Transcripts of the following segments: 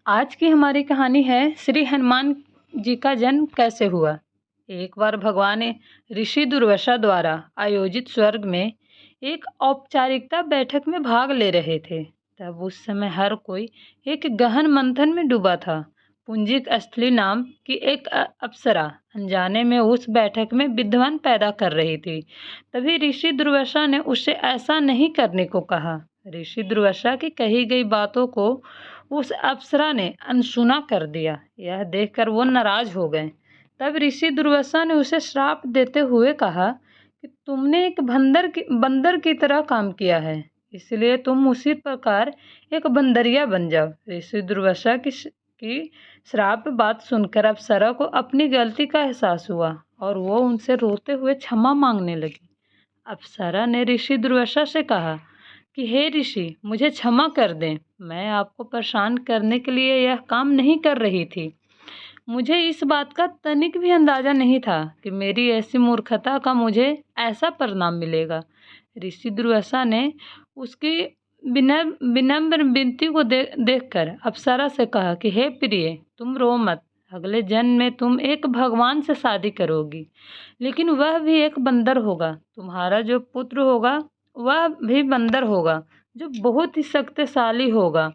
आज की हमारी कहानी है श्री हनुमान जी का जन्म कैसे हुआ। एक बार भगवान ऋषि दुर्वासा द्वारा आयोजित स्वर्ग में एक औपचारिकता बैठक में भाग ले रहे थे। तब उस समय हर कोई एक गहन मंथन में डूबा था। पुंजिक स्थली नाम की एक अप्सरा अनजाने में उस बैठक में विद्वान पैदा कर रही थी। तभी ऋषि दुर्वासा ने उससे ऐसा नहीं करने को कहा। ऋषि दुर्वासा की कही गई बातों को उस अप्सरा ने अनसुना कर दिया। यह देखकर वो नाराज हो गए। तब ऋषि दुर्वासा ने उसे श्राप देते हुए कहा कि तुमने एक बंदर की तरह काम किया है, इसलिए तुम उसी प्रकार एक बंदरिया बन जाओ। ऋषि दुर्वासा की श्राप बात सुनकर अप्सरा को अपनी गलती का एहसास हुआ और वो उनसे रोते हुए क्षमा मांगने लगी। अप्सरा ने ऋषि दुर्वासा से कहा कि हे ऋषि, मुझे क्षमा कर दें। मैं आपको परेशान करने के लिए यह काम नहीं कर रही थी। मुझे इस बात का तनिक भी अंदाजा नहीं था कि मेरी ऐसी मूर्खता का मुझे ऐसा परिणाम मिलेगा। ऋषि दुर्वासा ने उसकी विनम्र विनती को देखकर अप्सरा से कहा कि हे प्रिय, तुम रो मत। अगले जन्म में तुम एक भगवान से शादी करोगी, लेकिन वह भी एक बंदर होगा। तुम्हारा जो पुत्र होगा वह भी बंदर होगा, जो बहुत ही शक्तिशाली होगा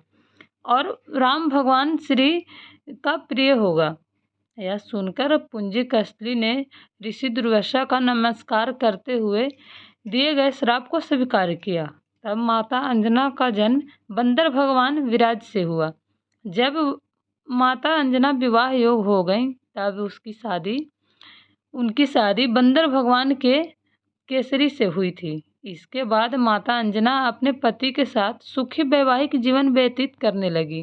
और राम भगवान श्री का प्रिय होगा। यह सुनकर पुंजिक स्थली ने ऋषि दुर्वासा का नमस्कार करते हुए दिए गए श्राप को स्वीकार किया। तब माता अंजना का जन्म बंदर भगवान विराज से हुआ। जब माता अंजना विवाह योग हो गई तब उनकी शादी बंदर भगवान के केसरी से हुई थी। इसके बाद माता अंजना अपने पति के साथ सुखी वैवाहिक जीवन व्यतीत करने लगी।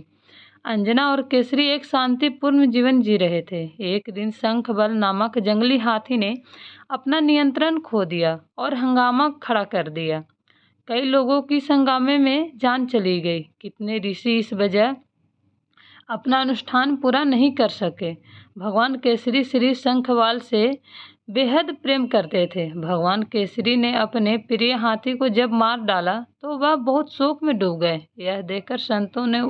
अंजना और केसरी एक शांतिपूर्ण जीवन जी रहे थे। एक दिन शंखबल नामक जंगली हाथी ने अपना नियंत्रण खो दिया और हंगामा खड़ा कर दिया। कई लोगों की इस हंगामे में जान चली गई। कितने ऋषि इस वजह अपना अनुष्ठान पूरा नहीं कर सके। भगवान केसरी श्री शंखवाल से बेहद प्रेम करते थे। भगवान केसरी ने अपने प्रिय हाथी को जब मार डाला तो वह बहुत शोक में डूब गए। यह देखकर संतों ने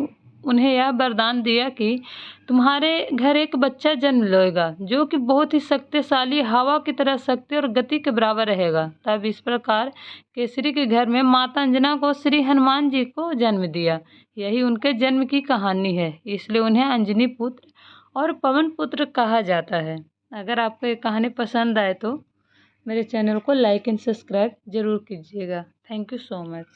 उन्हें यह वरदान दिया कि तुम्हारे घर एक बच्चा जन्म लेगा जो कि बहुत ही शक्तिशाली, हवा की तरह शक्ति और गति के बराबर रहेगा। तब इस प्रकार केसरी के घर में माता अंजना को श्री हनुमान जी को जन्म दिया। यही उनके जन्म की कहानी है, इसलिए उन्हें अंजनी पुत्र और पवन पुत्र कहा जाता है। अगर आपको ये कहानी पसंद आए तो मेरे चैनल को लाइक एंड सब्सक्राइब ज़रूर कीजिएगा। Thank you so much.